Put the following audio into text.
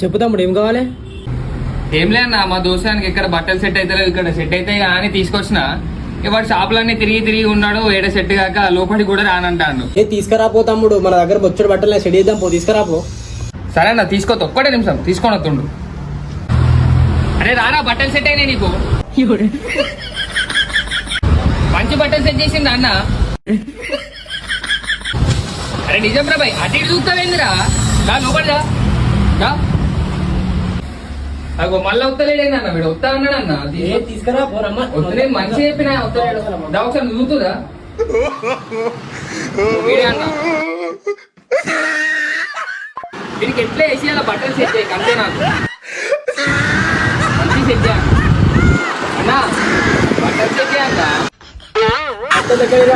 చెప్పు తమ్ముడు ఏం కావాలి? ఏం లేదన్నా మా దోస్తానికి ఇక్కడ బట్టలు సెట్ అయితే ఇక్కడ సెట్ అయితే అని తీసుకొచ్చిన. వాడు షాపులన్నీ తిరిగి తిరిగి ఉన్నాడు, ఏడ సెట్ కాక లోపలికి కూడా రానంటాడు. ఏ తీసుకురాపో తమ్ముడు, మన దగ్గర బొచ్చడు బట్టలు సెట్ చేద్దాం, పో తీసుకురాపో. సరే అన్న తీసుకో, ఒక్కటే నిమిషం తీసుకొని వస్తుండు. అరే రారా బట్టలు సెట్ అయినాయి నీకు. మంచి బట్టలు సెట్ చేసింది అన్న. అరే నిజం రా బాయ్, అటు ఇటు చూస్తావేందిరా? లోపలిదా అగో మళ్ళీ వస్తలేడేందన్న, వీడు వస్తా అన్నాడు అన్న. తీసుకురాపో వస్తలే మంచి చెప్పిన వస్తలేడు. ఒకసారి చూతురా వీడే అన్న. వీడికి ఎట్లా వేసి అలా బట్టలు సెట్ చేయక అంతే, నాకు మంచి సెట్ చేయ అన్నా, బట్టలు సెట్ చేయాలన్నా. దగ్గర